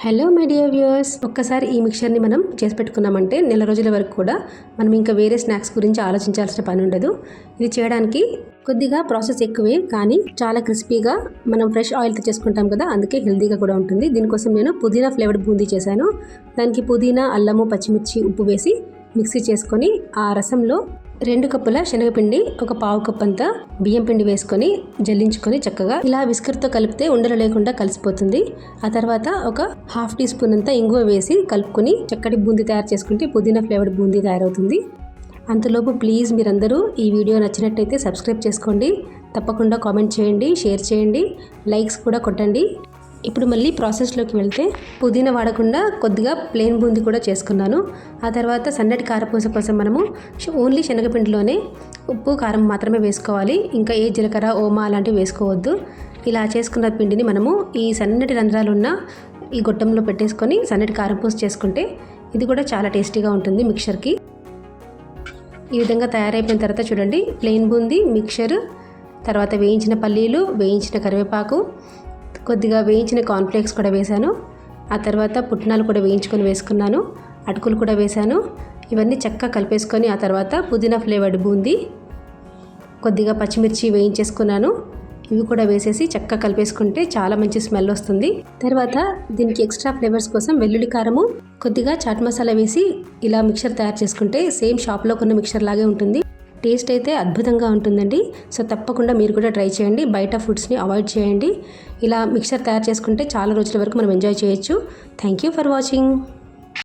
Hello my dear viewers, ఒక్కసారి ఈ మిక్చర్ని మనం చేసి పెట్టుకున్నామంటే నెల రోజుల వరకు కూడా మనం ఇంకా వేరే స్నాక్స్ గురించి ఆలోచించాల్సిన పని ఉండదు. ఇది చేయడానికి కొద్దిగా ప్రాసెస్ ఎక్కువే, కానీ చాలా క్రిస్పీగా మనం ఫ్రెష్ ఆయిల్తో చేసుకుంటాం కదా, అందుకే హెల్తీగా కూడా ఉంటుంది. దీనికోసం నేను పుదీనా ఫ్లేవర్డ్ బూందీ చేశాను. దానికి పుదీనా, అల్లము, పచ్చిమిర్చి, ఉప్పు వేసి మిక్సీ చేసుకొని ఆ రసంలో 2 కప్పుల శనగపిండి, ఒక పావు కప్ అంతా బియ్యం పిండి వేసుకొని జల్లించుకొని చక్కగా ఇలా విస్కర్తో కలిపితే ఉండలు లేకుండా కలిసిపోతుంది. ఆ తర్వాత ఒక ½ టీ స్పూన్ అంతా ఇంగువ వేసి కలుపుకొని చక్కటి బూందీ తయారు చేసుకుంటే పుదీనా ఫ్లేవర్డ్ బూందీ తయారవుతుంది. అంతలోపు ప్లీజ్ మీరందరూ ఈ వీడియో నచ్చినట్టయితే సబ్స్క్రైబ్ చేసుకోండి, తప్పకుండా కామెంట్ చేయండి, షేర్ చేయండి, లైక్స్ కూడా కొట్టండి. ఇప్పుడు మళ్ళీ ప్రాసెస్లోకి వెళ్తే పుదీనా వాడకుండా కొద్దిగా ప్లెయిన్ బూందీ కూడా చేసుకున్నాను. ఆ తర్వాత సన్నటి కారపూస కోసం మనము ఓన్లీ శనగపిండిలోనే ఉప్పు, కారం మాత్రమే వేసుకోవాలి. ఇంకా ఏ జీలకర్ర, ఓమా అలాంటివి వేసుకోవద్దు. ఇలా చేసుకున్న పిండిని మనము ఈ సన్నటి రంధ్రాలు ఉన్న ఈ గొట్టంలో పెట్టేసుకొని సన్నటి కారపూస చేసుకుంటే ఇది కూడా చాలా టేస్టీగా ఉంటుంది మిక్చర్కి. ఈ విధంగా తయారైపోయిన తర్వాత చూడండి, ప్లెయిన్ బూందీ మిక్చర్, తర్వాత వేయించిన పల్లీలు, వేయించిన కరివేపాకు, కొద్దిగా వేయించిన కార్న్ఫ్లేక్స్ కూడా వేశాను. ఆ తర్వాత పుట్నాలు కూడా వేయించుకొని వేసుకున్నాను, అటుకులు కూడా వేశాను. ఇవన్నీ చక్కగా కలిపేసుకొని ఆ తర్వాత పుదీనా ఫ్లేవర్డ్ బూందీ, కొద్దిగా పచ్చిమిర్చి వేయించేసుకున్నాను, ఇవి కూడా వేసేసి చక్కగా కలిపేసుకుంటే చాలా మంచి స్మెల్ వస్తుంది. తర్వాత దీనికి ఎక్స్ట్రా ఫ్లేవర్స్ కోసం వెల్లుల్లి కారము, కొద్దిగా చాట్ మసాలా వేసి ఇలా మిక్చర్ తయారు చేసుకుంటే సేమ్ షాప్లో కొన్న మిక్చర్ లాగే ఉంటుంది. టేస్ట్ అయితే అద్భుతంగా ఉంటుందండి. సో తప్పకుండా మీరు కూడా ట్రై చేయండి. బయట ఫుడ్స్ని అవాయిడ్ చేయండి. ఇలా మిక్చర్ తయారు చేసుకుంటే చాలా రోజుల వరకు మనం ఎంజాయ్ చేయొచ్చు. Thank you for watching.